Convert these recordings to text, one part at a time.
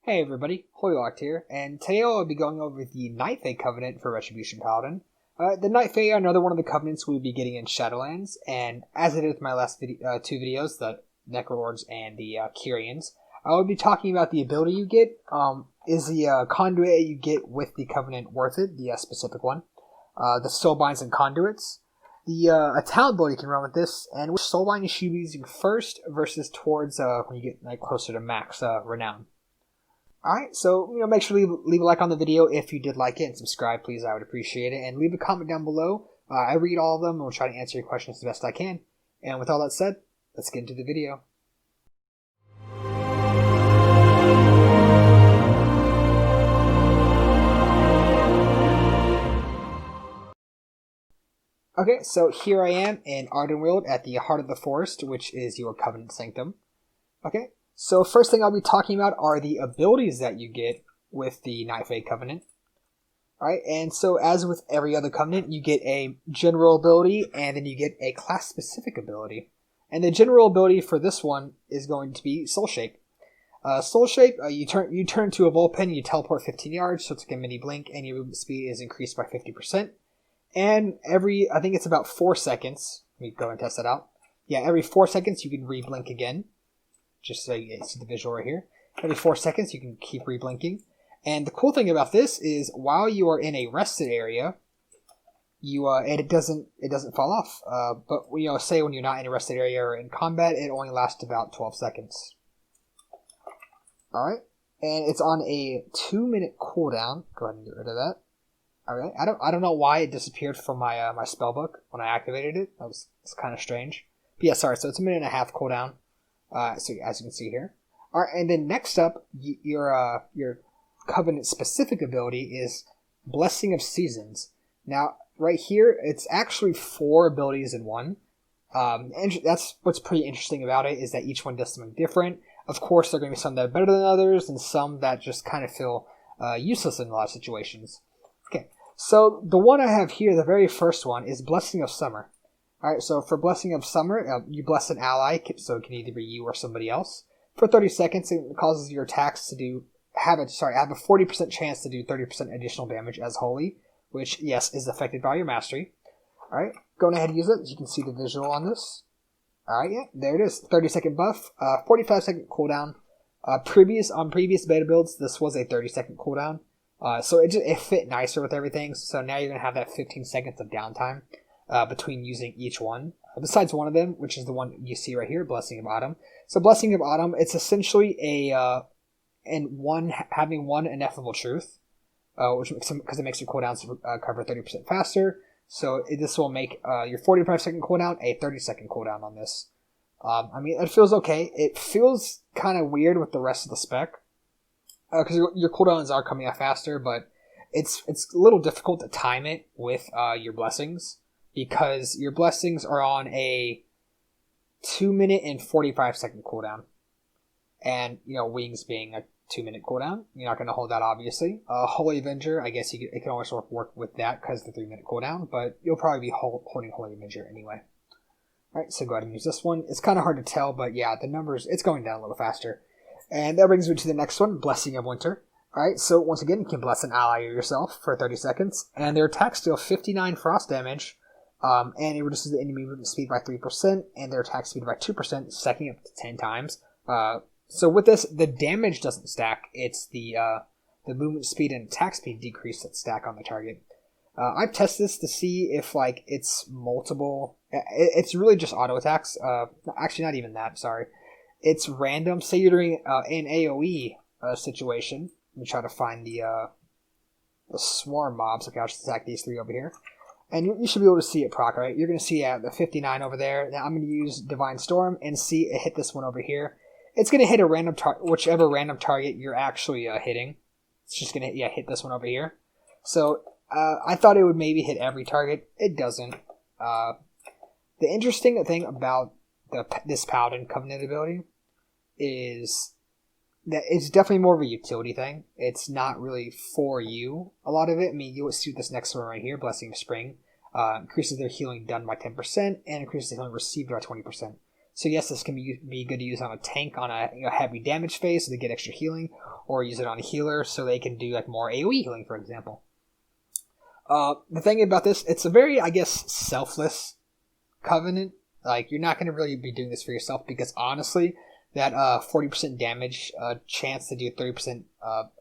Hey everybody, Hoylocked here, and today I'll be going over the Night Fae Covenant for Retribution Paladin. The Night Fae are another one of the covenants we'll be getting in Shadowlands, and as I did with my last two videos, the Necrolords and the Korains, I will be talking about the ability you get. Is the Conduit you get with the Covenant worth it, the specific one? The Soulbinds and Conduits. A talent ability you can run with this, and which Soulbind you should be using first versus towards when you get closer to max Renown. Alright, so make sure to leave a like on the video if you did like it, and subscribe, please. I would appreciate it. And leave a comment down below. I read all of them, and we'll try to answer your questions the best I can. And with all that said, let's get into the video. Okay, so here I am in Ardenweald at the Heart of the Forest, which is your Covenant Sanctum. Okay. So first thing I'll be talking about are the abilities that you get with the Night Fae Covenant. Alright, and so as with every other covenant, you get a general ability, and then you get a class-specific ability. And the general ability for this one is going to be Soul Shape. Soul Shape, you turn to a Vulpin, you teleport 15 yards, so it's like a mini blink, and your movement speed is increased by 50%. And I think it's about 4 seconds, let me go and test that out. Yeah, every 4 seconds you can re-blink again. Just so you see the visual right here. Every 4 seconds, you can keep reblinking. And the cool thing about this is, while you are in a rested area, it doesn't fall off. But say when you're not in a rested area or in combat, it only lasts about 12 seconds. All right, and it's on a 2-minute cooldown. Go ahead and get rid of that. All right, I don't know why it disappeared from my my spellbook when I activated it. It's kind of strange. But yeah, sorry. So it's a 1.5-minute cooldown. So as you can see here. Alright, and then next up, your Covenant specific ability is Blessing of Seasons. Now, right here, it's actually 4 abilities in one. And that's what's pretty interesting about it, is that each one does something different. Of course, there are going to be some that are better than others, and some that just kind of feel useless in a lot of situations. Okay, so the one I have here, the very first one, is Blessing of Summer. Alright, so for Blessing of Summer, you bless an ally, so it can either be you or somebody else. For 30 seconds, it causes your attacks to have a 40% chance to do 30% additional damage as holy, which, yes, is affected by your Mastry. Alright, going ahead and use it. You can see the visual on this. Alright, yeah, there it is. 30-second buff, 45-second cooldown. On previous beta builds, this was a 30-second cooldown. So it fit nicer with everything, so now you're going to have that 15 seconds of downtime. Between using each one, besides one of them, which is the one you see right here, Blessing of Autumn. So Blessing of Autumn, it's essentially having one ineffable truth, because it makes your cooldowns cover 30% faster. So this will make your 45-second cooldown a 30-second cooldown on this. I mean, it feels okay. It feels kind of weird with the rest of the spec, because your cooldowns are coming out faster, but it's a little difficult to time it with your blessings. Because your blessings are on a 2-minute and 45-second cooldown. And, wings being a 2-minute cooldown, you're not going to hold that, obviously. Holy Avenger, I guess it can always work with that because of the 3-minute cooldown, but you'll probably be holding Holy Avenger anyway. Alright, so go ahead and use this one. It's kind of hard to tell, but yeah, the numbers, it's going down a little faster. And that brings me to the next one, Blessing of Winter. Alright, so once again, you can bless an ally or yourself for 30 seconds, and their attacks deal 59 frost damage. And it reduces the enemy movement speed by 3%, and their attack speed by 2%, stacking up to 10 times. So with this, the damage doesn't stack. It's the movement speed and attack speed decrease that stack on the target. I've tested this to see if, it's multiple... It's really just auto attacks. Actually, not even that, sorry. It's random. Say you're doing an AoE situation. Let me try to find the swarm mobs. Okay, I'll just attack these 3 over here. And you should be able to see it proc, right? You're going to see the 59 over there. Now I'm going to use Divine Storm and see it hit this one over here. It's going to hit a random whichever random target you're actually hitting. It's just going to hit this one over here. So I thought it would maybe hit every target. It doesn't. The interesting thing about this Paladin Covenant ability is that it's definitely more of a utility thing. It's not really for you, a lot of it. I mean, you'll see this next one right here, Blessing of Spring. Increases their healing done by 10% and increases the healing received by 20%. So yes, this can be good to use on a tank on a heavy damage phase so they get extra healing, or use it on a healer so they can do like more AoE healing, for example. The thing about this, it's a very, I guess, selfless covenant. Like, you're not going to really be doing this for yourself, because honestly, that 40% damage chance to do 30%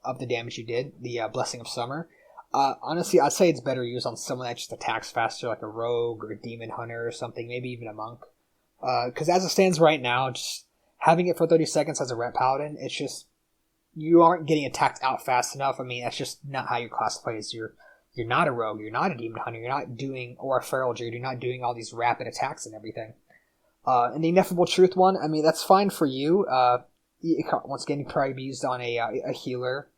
of the damage you did, the Blessing of Summer, honestly, I'd say it's better used on someone that just attacks faster, like a rogue or a demon hunter or something, maybe even a monk. Because as it stands right now, just having it for 30 seconds as a rep paladin, it's just, you aren't getting attacked out fast enough. I mean, that's just not how your class plays. You're not a rogue, you're not a demon hunter, you're not doing, or a feral druid, you're not doing all these rapid attacks and everything. And the Ineffable Truth one, I mean, that's fine for you. Once again, you can probably be used on a healer,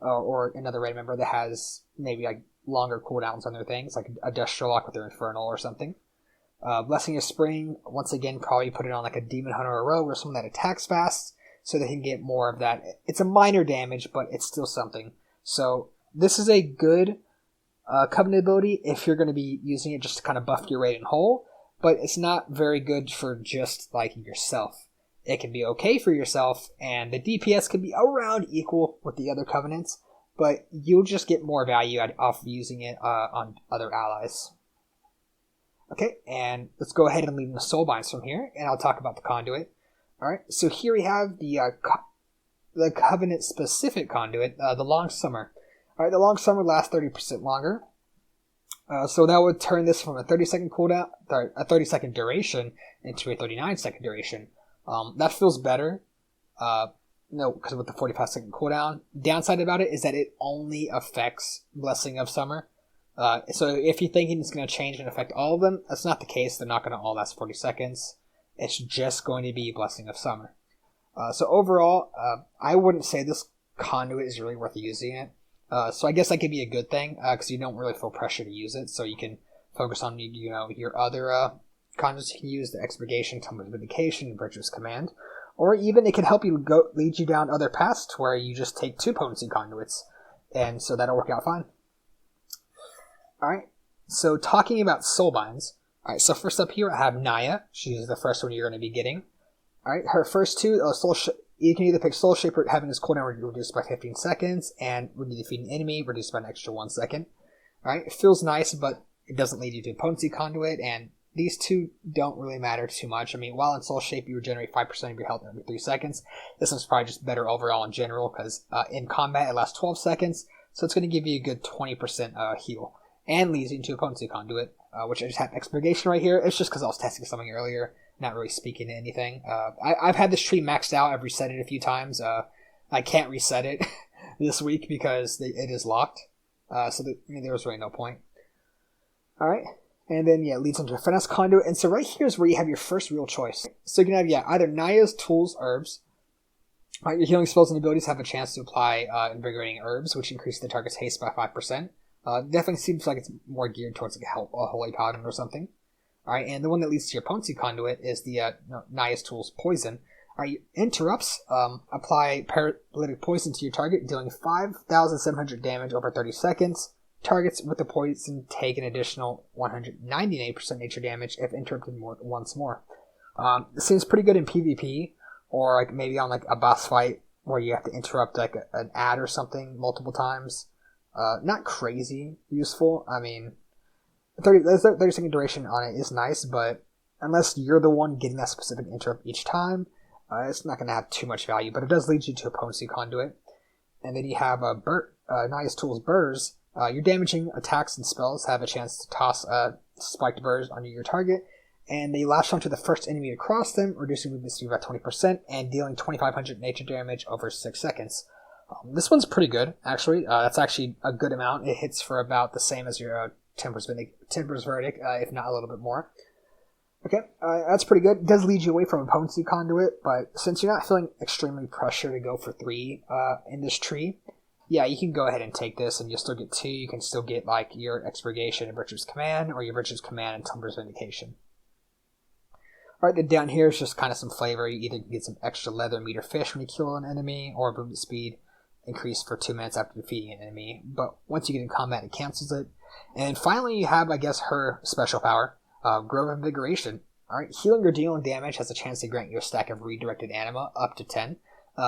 or another raid member that has maybe like longer cooldowns on their things, like a Destro Lock with their Infernal or something. Blessing of Spring, once again, probably put it on like a demon hunter or a rogue, or someone that attacks fast, so they can get more of that. It's a minor damage, but it's still something. So this is a good covenant ability if you're going to be using it just to kind of buff your raid and whole, but it's not very good for just like yourself. It can be okay for yourself, and the DPS can be around equal with the other covenants, but you'll just get more value off using it on other allies. Okay, and let's go ahead and leave the Soulbinds from here, and I'll talk about the Conduit. Alright, so here we have the Covenant-specific Conduit, the Long Summer. Alright, the Long Summer lasts 30% longer. So that would turn this from a 30-second cooldown, a 30-second duration, into a 39-second duration. That feels better. No, because with the 45-second cooldown. Downside about it is that it only affects Blessing of Summer. So if you're thinking it's going to change and affect all of them, that's not the case. They're not going to all last 40 seconds. It's just going to be Blessing of Summer. So overall, I wouldn't say this Conduit is really worth using it. So I guess that could be a good thing, because you don't really feel pressure to use it, so you can focus on your other conduits you can use, the Expurgation, Tumblr's Vindication, and Virtuous Command. Or even it can help you lead you down other paths to where you just take 2 potency conduits, and so that'll work out fine. Alright, so talking about Soulbinds. Alright, so first up here I have Naya. She's the first one you're going to be getting. Alright, her first 2, you can either pick Soul Shaper, having his cooldown reduced by 15 seconds, and when you defeat an enemy, reduced by an extra 1 second. Alright, it feels nice, but it doesn't lead you to a potency conduit, and these two don't really matter too much. I mean, while in Soul Shape you regenerate 5% of your health every 3 seconds, this one's probably just better overall in general, because in combat it lasts 12 seconds, so it's going to give you a good 20% heal, and leads you into a potency conduit, which I just have Expurgation right here. It's just because I was testing something earlier, not really speaking to anything. I've had this tree maxed out. I've reset it a few times. I can't reset it this week because it is locked. So there was really no point. Alright. And then, it leads into a Finesse Conduit. And so right here is where you have your first real choice. So you can have, either Naya's Tools, Herbs. Your healing spells and abilities have a chance to apply Invigorating Herbs, which increase the target's haste by 5%. Definitely seems like it's more geared towards like a Holy Paladin or something. Alright, and the one that leads to your potency conduit is the Naya's Tools Poison. Alright, interrupts apply paralytic poison to your target, dealing 5,700 damage over 30 seconds. Targets with the poison take an additional 198% nature damage if interrupted once more. This seems pretty good in PvP, or like maybe on like a boss fight where you have to interrupt like an ad or something multiple times. Not crazy useful. I mean, 30-second duration on it is nice, but unless you're the one getting that specific interrupt each time, it's not going to have too much value, but it does lead you to a potency conduit. And then you have Naya's Tools Burrs. Your damaging attacks and spells have a chance to toss spiked burrs onto your target, and they lash onto the first enemy across them, reducing movement speed by 20% and dealing 2,500 nature damage over 6 seconds. This one's pretty good, actually. That's actually a good amount. It hits for about the same as your Temper's Verdict, if not a little bit more. Okay, that's pretty good. It does lead you away from a potency conduit, but since you're not feeling extremely pressured to go for 3 in this tree, you can go ahead and take this, and you'll still get 2. You can still get like your Expurgation and Virtuous Command, or your Virtuous Command and Tumblr's Vindication. Alright, then down here is just kind of some flavor. You either get some extra leather meat or fish when you kill an enemy, or movement speed increased for 2 minutes after defeating an enemy. But once you get in combat, it cancels it. And finally, you have, I guess, her special power, Grove Invigoration. Alright, healing or dealing damage has a chance to grant you a stack of redirected anima, up to 10.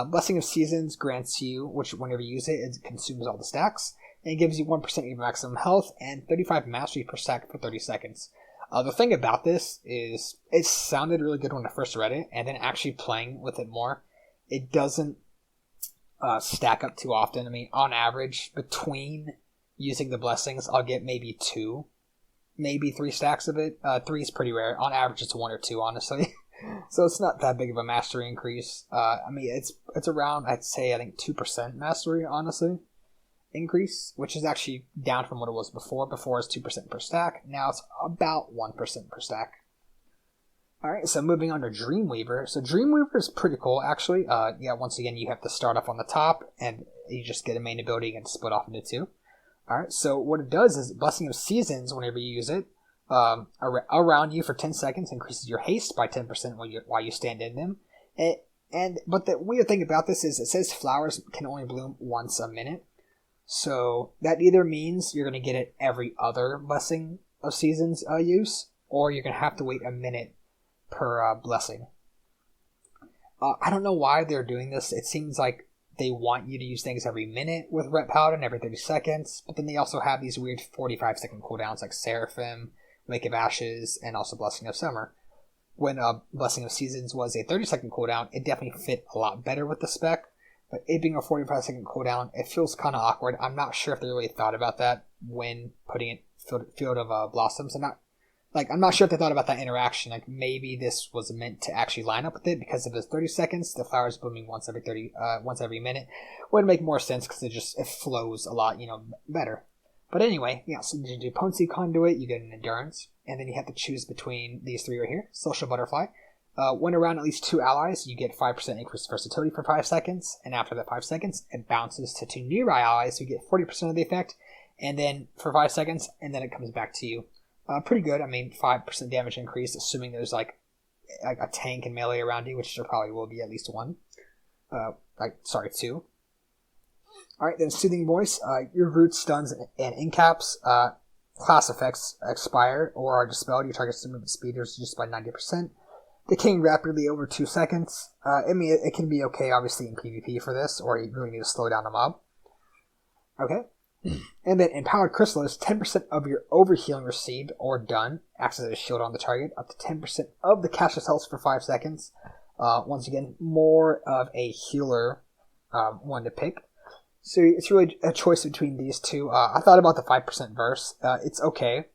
Blessing of Seasons grants you, which whenever you use it, it consumes all the stacks, and it gives you 1% of your maximum health and 35 mastery per stack for 30 seconds. The thing about this is, it sounded really good when I first read it, and then actually playing with it more, it doesn't stack up too often. I mean, on average, between using the blessings, I'll get maybe 2, maybe 3 stacks of it. 3 is pretty rare. On average, it's 1 or 2, honestly. So it's not that big of a mastery increase. I mean, it's around, I think 2% mastery, honestly, increase, which is actually down from what it was before. Before it was 2% per stack. Now it's about 1% per stack. Alright, so moving on to Dreamweaver. So Dreamweaver is pretty cool, actually. Once again, you have to start off on the top, and you just get a main ability and split off into 2. Alright, so what it does is Blessing of Seasons, whenever you use it, around you for 10 seconds increases your haste by 10% while you stand in them. But the weird thing about this is it says flowers can only bloom once a minute. So that either means you're going to get it every other Blessing of Seasons use, or you're going to have to wait a minute per blessing. I don't know why they're doing this. It seems like they want you to use things every minute with Ret Paladin, every 30 seconds, but then they also have these weird 45-second cooldowns like Seraphim, Wake of Ashes, and also Blessing of Summer. When Blessing of Seasons was a 30-second cooldown, it definitely fit a lot better with the spec, but it being a 45-second cooldown, it feels kind of awkward. I'm not sure if they really thought about that when putting it Field of Blossoms. I'm not sure if they thought about that interaction. Like, maybe this was meant to actually line up with it because of the 30 seconds, the flowers blooming once every minute would make more sense because it flows a lot, better. But anyway, so you do Potency Conduit, you get an Endurance, and then you have to choose between these 3 right here. Social Butterfly. When around at least 2 allies, you get 5% increased versatility for 5 seconds, and after that 5 seconds, it bounces to 2 nearby allies, so you get 40% of the effect, and then for 5 seconds, and then it comes back to you. Pretty good. I mean, 5% damage increase, assuming there's like a tank and melee around you, which there probably will be at least 1. 2. Alright, then Soothing Voice. Your root stuns and incaps class effects expire or are dispelled. Your target's movement speed is reduced by 90%. Decaying rapidly over 2 seconds. I mean, it can be okay, obviously, in PvP for this, or you really need to slow down a mob. Okay. And then Empowered Chrysalis, 10% of your overhealing received or done acts as a shield on the target, up to 10% of the caster's health for 5 seconds. Once again, more of a healer one to pick. So it's really a choice between these two. I thought about the 5% verse. It's okay.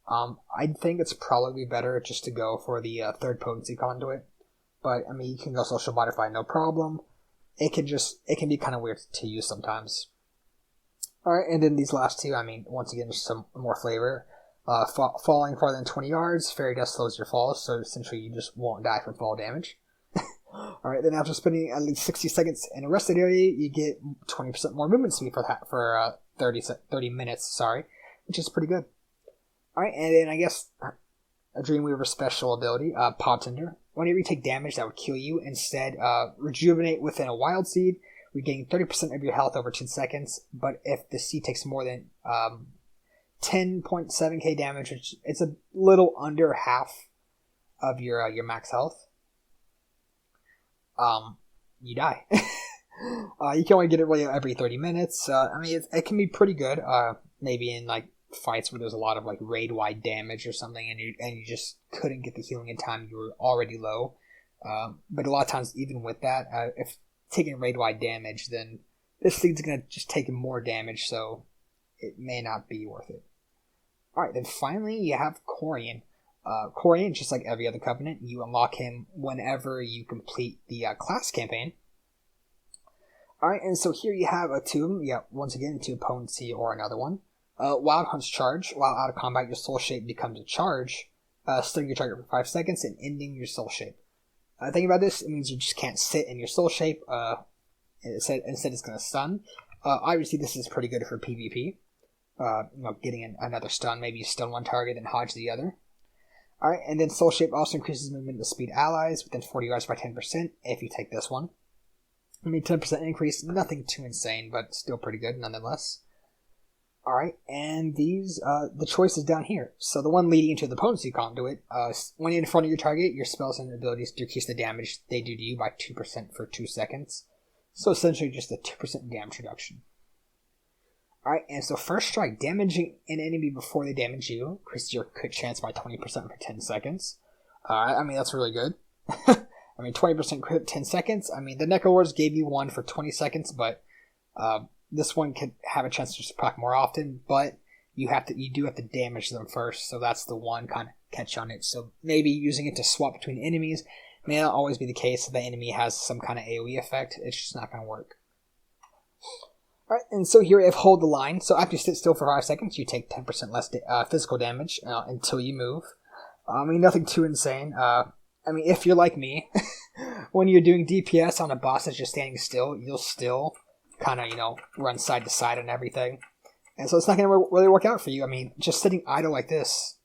I think it's probably better just to go for the third potency conduit. But, I mean, you can go Social Butterfly, no problem. It can be kind of weird to use sometimes. Alright, and then these last 2, I mean, once again, just some more flavor. Falling farther than 20 yards, Fairy Dust slows your falls, so essentially you just won't die from fall damage. Alright, then after spending at least 60 seconds in a rested area, you get 20% more movement speed for 30 minutes, which is pretty good. Alright, and then I guess a Dreamweaver special ability, Pod Tender. Whenever you take damage that would kill you, instead rejuvenate within a wild seed, regaining 30% of your health over 10 seconds, but if the seed takes more than 10.7k damage, which it's a little under half of your max health, you die. You can only get it really every 30 minutes. I mean, it can be pretty good. Maybe in like fights where there's a lot of like raid-wide damage or something, and you just couldn't get the healing in time. You were already low. But a lot of times, even with that, if taking raid-wide damage, then this thing's gonna just take more damage, so it may not be worth it. Alright, then finally you have Korayn. Korayn, just like every other covenant, you unlock him whenever you complete the class campaign. Alright, and so here you have 2 of them. Yeah, once again, 2 potency or another one. Wild Hunt's Charge. While out of combat, your soul shape becomes a charge, stunning your target for 5 seconds and ending your soul shape. Think about this, it means you just can't sit in your soul shape. Instead it's going to stun. Obviously, this is pretty good for PvP. Getting another stun. Maybe you stun one target and hodge the other. Alright, and then soul shape also increases movement of speed allies within 40 yards by 10% if you take this one. I mean, 10% increase, nothing too insane, but still pretty good nonetheless. Alright, and these, the choice is down here. So the one leading into the potency conduit, when in front of your target, your spells and abilities decrease the damage they do to you by 2% for 2 seconds. So essentially just a 2% damage reduction. Alright, and so first strike, damaging an enemy before they damage you, increases your crit chance by 20% for 10 seconds. I mean, that's really good. I mean, 20% crit 10 seconds. I mean, the Necrolords gave you one for 20 seconds, but this one could have a chance to just proc more often, but you do have to damage them first, so that's the one kind of catch on it. So maybe using it to swap between enemies may not always be the case if the enemy has some kind of AoE effect. It's just not going to work. Alright, and so here we have hold the line. So after you sit still for 5 seconds, you take 10% less physical damage until you move. I mean, nothing too insane. I mean, if you're like me, when you're doing DPS on a boss that's just standing still, you'll still kind of, run side to side and everything. And so it's not going to really work out for you. I mean, just sitting idle like this,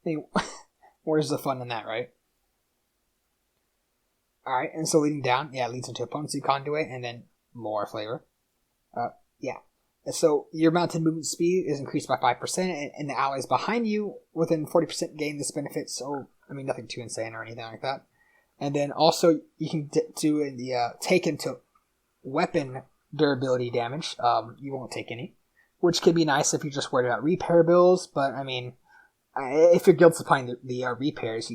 I mean, where's the fun in that, right? Alright, and so leading down, yeah, it leads into a potency conduit, and then more flavor. Yeah. And so your mounted movement speed is increased by 5%, and the allies behind you within 40% gain this benefit, so, I mean, nothing too insane or anything like that. And then also, you can do the take into weapon durability damage. You won't take any, which can be nice if you're just worried about repair bills, but I mean, if your guild's supplying the repairs,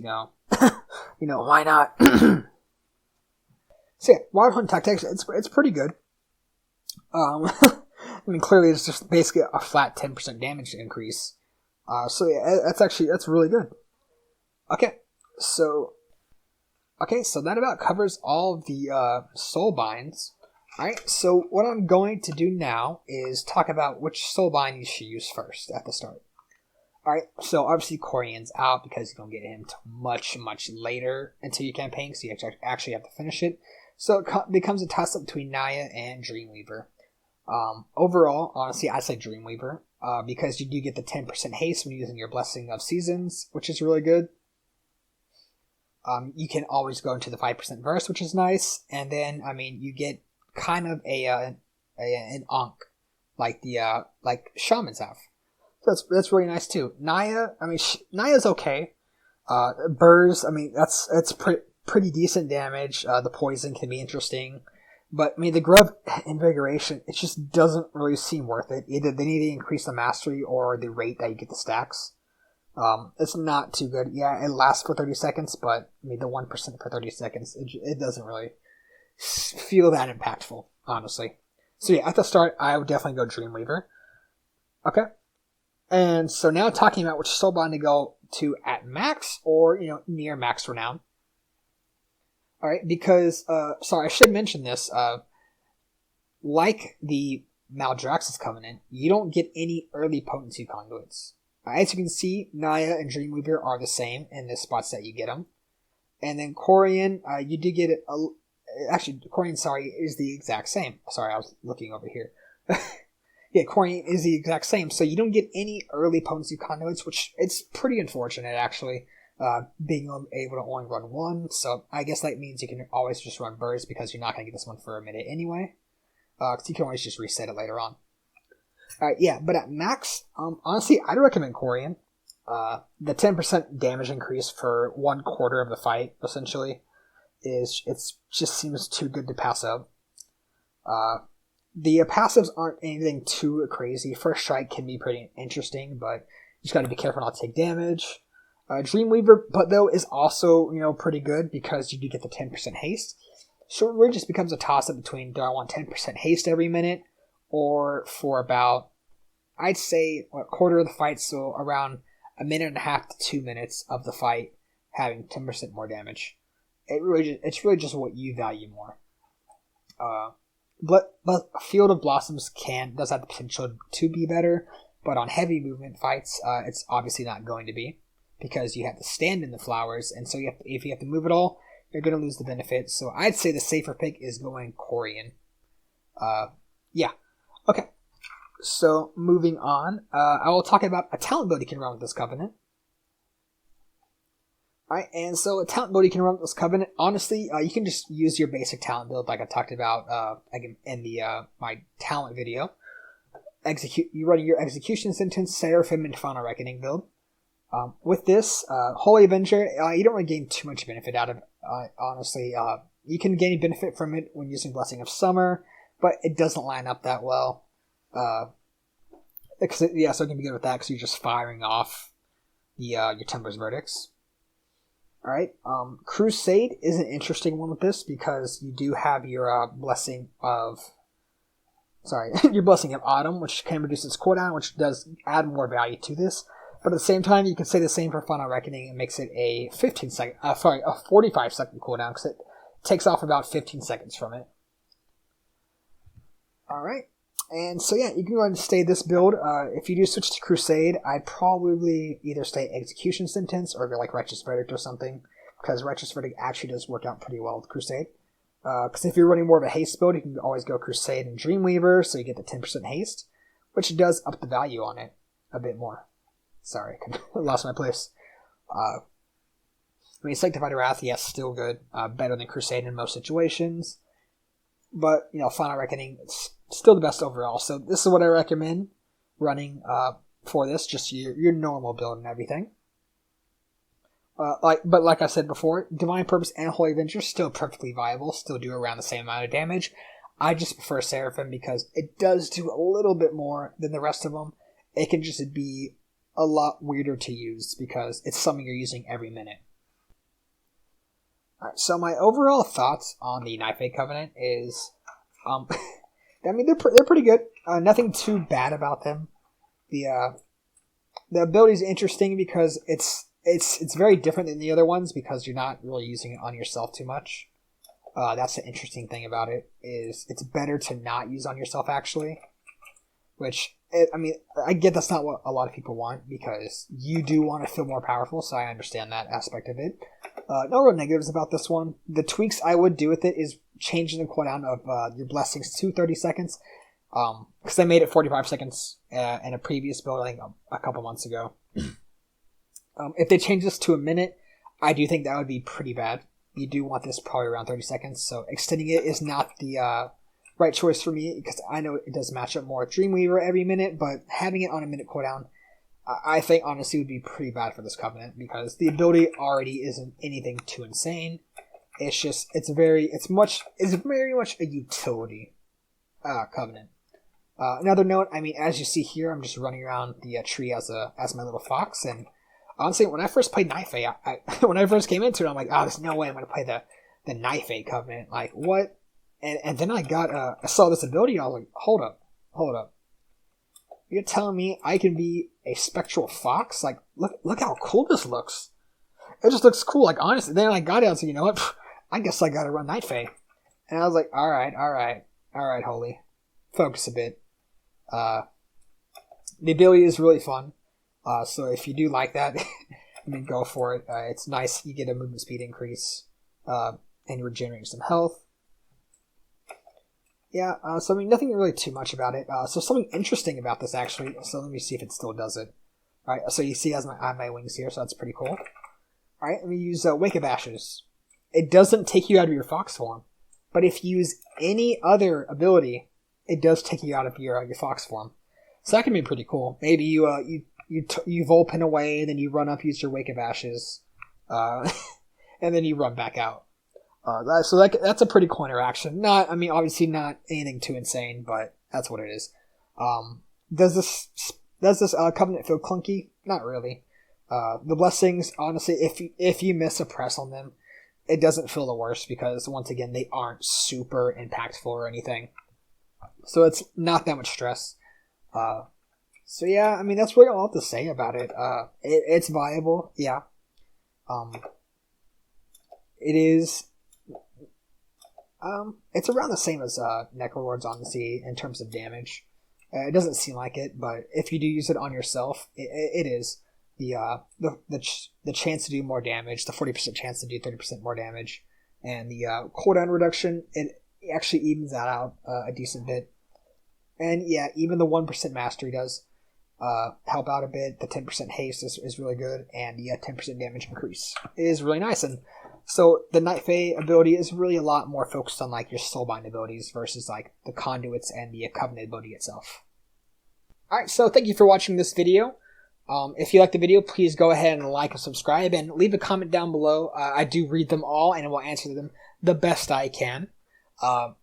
why not? So yeah, Wild Hunt Tactics, it's pretty good. I mean, clearly it's just basically a flat 10% damage increase. So yeah, that's really good. Okay, so that about covers all of the Soulbinds. Alright, so what I'm going to do now is talk about which Soulbind you should use first at the start. Alright, so obviously Korayn's out because you don't get him until much, much later into your campaign, so you actually have to finish it. So it becomes a toss-up between Naya and Dreamweaver. Overall, honestly, I'd say Dreamweaver, because you do get the 10% haste when using your Blessing of Seasons, which is really good. You can always go into the 5% verse, which is nice, and then, I mean, you get kind of an Ankh, like like Shamans have. So that's really nice too. Naya, I mean, Naya's okay. Burrs, I mean, that's pretty decent damage. The poison can be interesting. But, I mean, the Grub Invigoration, it just doesn't really seem worth it. Either they need to increase the mastery or the rate that you get the stacks. It's not too good. Yeah, it lasts for 30 seconds, but, I mean, the 1% for 30 seconds, it doesn't really feel that impactful, honestly. So, yeah, at the start, I would definitely go Dreamweaver. Okay. And so now talking about which Soulbind to go to at max or, near max Renown. Alright, because, sorry, I should mention this, like the Maldraxxus Covenant, you don't get any early potency conduits. As you can see, Naya and Dreamweaver are the same in the spots that you get them. And then Korayn, you do get it, actually, Korayn, is the exact same. Sorry, I was looking over here. Yeah, Korayn is the exact same, so you don't get any early potency conduits, which it's pretty unfortunate, actually. Being able to only run one, so I guess that means you can always just run bursts because you're not going to get this one for a minute anyway. Because you can always just reset it later on. Alright, yeah, but at max, honestly, I'd recommend Korayn. The 10% damage increase for 1/4 of the fight, essentially, just seems too good to pass up. The passives aren't anything too crazy. First Strike can be pretty interesting, but you just gotta be careful not to take damage. Dreamweaver, but though, is also, pretty good because you do get the 10% haste. So it really just becomes a toss-up between, do I want 10% haste every minute, or for about, I'd say, a quarter of the fight, so around 1.5 to 2 minutes of the fight, having 10% more damage. It's really just what you value more. But Field of Blossoms does have the potential to be better, but on heavy movement fights, it's obviously not going to be, because you have to stand in the flowers, and so if you have to move at all, you're going to lose the benefit. So I'd say the safer pick is going Korayn. Yeah. Okay. So moving on, I will talk about a talent build you can run with this Covenant. Alright, and so a talent build you can run with this Covenant, honestly, you can just use your basic talent build like I talked about in the my talent video. you run your execution sentence, Seraphim, and Final Reckoning build. With this, Holy Avenger, you don't really gain too much benefit out of it, honestly. You can gain benefit from it when using Blessing of Summer, but it doesn't line up that well. So it can be good with that because you're just firing off your Temper's Verdicts. Alright, Crusade is an interesting one with this because you do have your Blessing of Autumn, which can reduce its cooldown, which does add more value to this. But at the same time, you can say the same for Final Reckoning. It makes it a 45 second cooldown because it takes off about 15 seconds from it. Alright, and so yeah, you can go ahead and stay this build. If you do switch to Crusade, I'd probably either stay Execution Sentence or go like Righteous Verdict or something, because Righteous Verdict actually does work out pretty well with Crusade. Because if you're running more of a haste build, you can always go Crusade and Dreamweaver, so you get the 10% haste, which does up the value on it a bit more. Sorry, I lost my place. Sanctified Wrath, yes, still good. Better than Crusade in most situations. But, Final Reckoning, it's still the best overall. So this is what I recommend running for this, just your normal build and everything. But like I said before, Divine Purpose and Holy Avenger still perfectly viable, still do around the same amount of damage. I just prefer Seraphim because it does do a little bit more than the rest of them. It can just be a lot weirder to use because it's something you're using every minute. Alright, so my overall thoughts on the Night Fae Covenant is, they're pretty good. Nothing too bad about them. The ability is interesting because it's very different than the other ones because you're not really using it on yourself too much. That's the interesting thing about it, is it's better to not use on yourself actually, which, I get that's not what a lot of people want because you do want to feel more powerful, so I understand that aspect of it. No real negatives about this one. The tweaks I would do with it is changing the cooldown of your blessings to 30 seconds, because I made it 45 seconds in a previous build, I think a couple months ago. If they change this to a minute, I do think that would be pretty bad. You do want this probably around 30 seconds, so extending it is not the right choice for me, because I know it does match up more with Dreamweaver every minute, but having it on a minute cooldown, I think honestly would be pretty bad for this Covenant, because the ability already isn't anything too insane. It's very much a utility Covenant. Another note, as you see here, I'm just running around the tree as my little fox, and honestly, when I first played Night Fae, when I first came into it, I'm like, there's no way I'm going to play the Night Fae Covenant. Like, what? And then I saw this ability, and I was like, hold up. You're telling me I can be a spectral fox? Like, look how cool this looks. It just looks cool, like, honestly. Then I got it, and I was like, you know what? I guess I gotta run Night Fae. And I was like, alright, Holy. Focus a bit. The ability is really fun. So if you do like that, go for it. It's nice. You get a movement speed increase, and you're regenerating some health. Yeah, so nothing really too much about it. So something interesting about this, actually. So let me see if it still does it. Alright, so you see I have my wings here, so that's pretty cool. Alright, let me use Wake of Ashes. It doesn't take you out of your fox form, but if you use any other ability, it does take you out of your fox form. So that can be pretty cool. Maybe you Vulpin away, then you run up, use your Wake of Ashes, and then you run back out. So that's a pretty cool interaction. Obviously not anything too insane, but that's what it is. Does this Covenant feel clunky? Not really. The blessings, honestly, if you miss a press on them, it doesn't feel the worst because, once again, they aren't super impactful or anything. So it's not that much stress. So yeah, that's really all I have to say about it. It's viable, yeah. It is. It's around the same as Necrolords, honestly, in terms of damage. It doesn't seem like it, but if you do use it on yourself, it is. The chance to do more damage, the 40% chance to do 30% more damage, and the cooldown reduction, it actually evens that out a decent bit. And yeah, even the 1% mastery does help out a bit. The 10% haste is really good, and the 10% damage increase is really nice. And so the Night Fae ability is really a lot more focused on like your Soulbind abilities versus like the Conduits and the Covenant ability itself. Alright, so thank you for watching this video. If you like the video, please go ahead and like and subscribe, and leave a comment down below. I do read them all, and will answer them the best I can.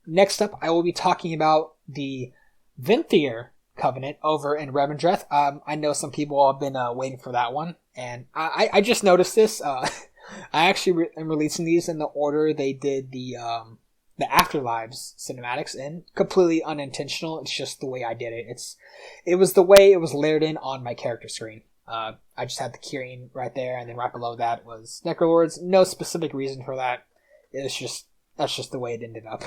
Next up, I will be talking about the Venthyr Covenant over in Revendreth. I know some people have been waiting for that one, and I just noticed this. I actually am releasing these in the order they did the Afterlives cinematics in. Completely unintentional. It's just the way I did it. It was the way it was layered in on my character screen. I just had the Korayn right there, and then right below that was Necrolords. No specific reason for that. That's just the way it ended up.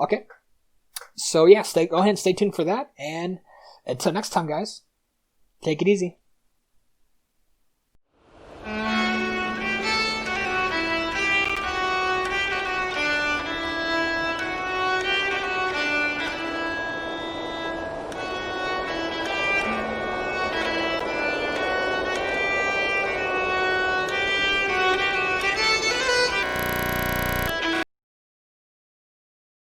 Okay. So yeah, go ahead and stay tuned for that. And until next time, guys, take it easy.